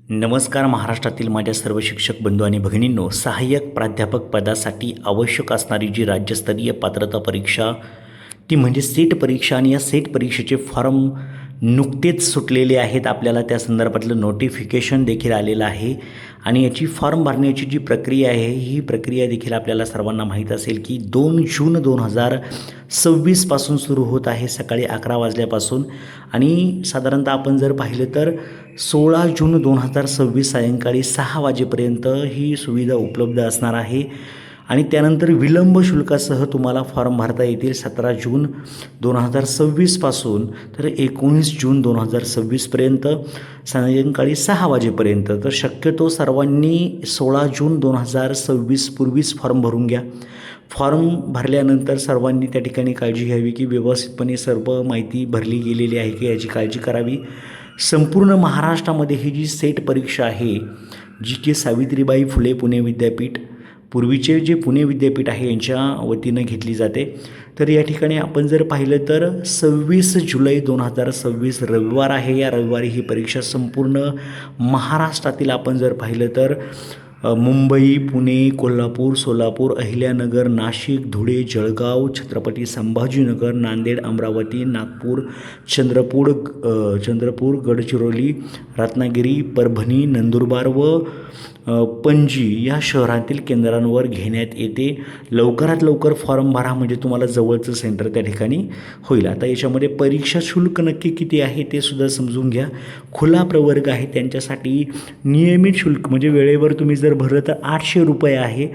नमस्कार. महाराष्ट्रातील माझ्या सर्व शिक्षक बंधू आणि भगिनींनो, सहाय्यक प्राध्यापक पदासाठी आवश्यक असणारी जी राज्यस्तरीय पात्रता परीक्षा ती म्हणजे सेट परीक्षा आणि या सेट परीक्षेचे फॉर्म नुकतेच सुटलेले आहेत. आपल्याला त्या संदर्भातलं नोटिफिकेशन देखील आलेलं आहे आणि याची फॉर्म भरण्याची जी प्रक्रिया आहे ही प्रक्रिया देखील आपल्याला सर्वांना माहीत असेल की 2 जून 2026 सुरू होत आहे, सकाळी 11 वाजल्यापासून. आणि साधारणतः आपण जर पाहिलं तर 16 जून 2026 सायंकाळी 6 वाजेपर्यंत ही सुविधा उपलब्ध असणार आहे. आणि त्यानंतर विलंब शुल्कासह तुम्हाला फॉर्म भरता येतील 17 जून 2026 तर 19 जून 2026 सायंकाळी 6 वाजेपर्यंत. तर शक्यतो सर्वांनी 16 जून 2026 पूर्वीच फॉर्म भरून घ्या. फॉर्म भरल्यानंतर सर्वांनी त्या ठिकाणी काळजी घ्यावी की व्यवस्थितपणे सर्व माहिती भरली गेलेली आहे की याची काळजी करावी. संपूर्ण महाराष्ट्रामध्ये ही जी सेट परीक्षा आहे, जी की सावित्रीबाई फुले पुणे विद्यापीठ, पूर्वीचे जे पुणे विद्यापीठ आहे यांच्या वतीनं घेतली जाते. तर या ठिकाणी आपण जर पाहिलं तर 26 जुलै 2026 रविवार आहे. या रविवारी ही परीक्षा संपूर्ण महाराष्ट्रातील आपण जर पाहिलं तर मुंबई, पुणे, कोल्हापूर, सोलापूर, अहिल्यानगर, नाशिक, धुळे, जळगाव, छत्रपती संभाजीनगर, नांदेड, अमरावती, नागपूर, चंद्रपूर, गडचिरोली, रत्नागिरी, परभणी, नंदुरबार व पणजी या शहरातील केंद्रांवर घेण्यात येते. लवकरात लवकर फॉर्म भरा म्हणजे तुम्हाला जवळचं सेंटर त्या ठिकाणी होईल. आता याच्यामध्ये परीक्षा शुल्क नक्की किती आहे ते सुद्धा समजून घ्या. खुला प्रवर्ग आहे त्यांच्यासाठी नियमित शुल्क म्हणजे वेळेवर तुम्ही जर भरलं तर 800 रुपये आहे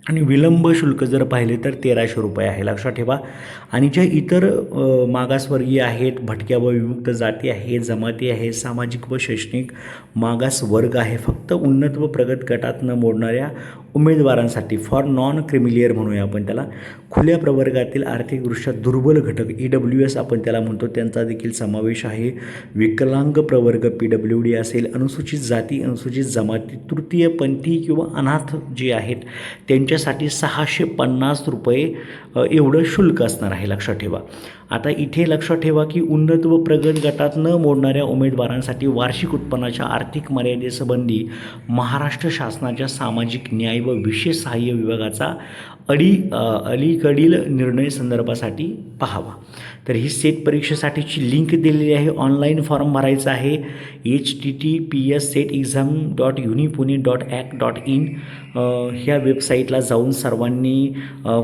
आणि विलंब शुल्क जर पाहिले तर 1300 रुपये आहे, लक्षात ठेवा. आणि ज्या इतर मागासवर्गीय आहेत, भटक्या व विमुक्त जाती आहे, जमाती आहे, सामाजिक व शैक्षणिक मागास वर्ग आहे, फक्त उन्नत व प्रगत गटात न मोडणाऱ्या उमेदवारांसाठी फॉर नॉन क्रिमिलियर म्हणूया आपण त्याला, खुल्या प्रवर्गातील आर्थिकदृष्ट्या दुर्बल घटक EWS आपण त्याला म्हणतो त्यांचा देखील समावेश आहे. विकलांग प्रवर्ग PWD असेल, अनुसूचित जाती, अनुसूचित जमाती, तृतीयपंथी किंवा अनाथ जे आहेत त्यांच्यासाठी 650 रुपये एवढं शुल्क असणार आहे, लक्षात ठेवा. आता इथे लक्षात ठेवा की उन्नत व प्रगत गटात न मोडणाऱ्या उमेदवारांसाठी वार्षिक उत्पन्नाच्या आर्थिक मर्यादेसंबंधी महाराष्ट्र शासनाच्या सामाजिक न्याय व विशेष सहाय्य विभागाचा अलीकडील निर्णय संदर्भासाठी पाहावा. तर ही सेट परीक्षेसाठीची लिंक दिलेली आहे. ऑनलाईन फॉर्म भरायचा आहे. https://setexam.unipune.ac.in ह्या वेबसाईटला जाऊन सर्वांनी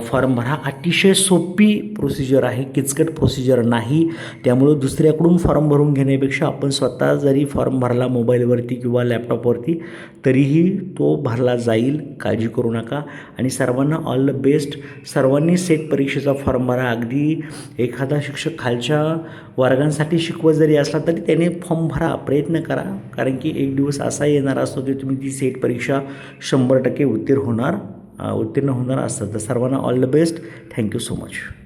फॉर्म भरा. अतिशय सोपी प्रोसिजर आहे, किचकट प्रोसिजर नाही. त्यामुळं दुसऱ्याकडून फॉर्म भरून घेण्यापेक्षा आपण स्वतः जरी फॉर्म भरला मोबाईलवरती किंवा लॅपटॉपवरती तरीही तो भरला जाईल, काळजी करू नका. आणि सर्वांना ऑल द बेस्ट. सर्वांनी सेट परीक्षेचा फॉर्म भरा. अगदी एखादा शिक्षक खालच्या वर्गांसाठी शिकवत जरी असला तरी त्याने फॉर्म भरा, प्रयत्न करा. कारण की एक दिवस असा येणार असतो की तुम्ही ती सेट परीक्षा 100% उत्तीर्ण होणार असतं. तर सर्वांना all the best. Thank you so much.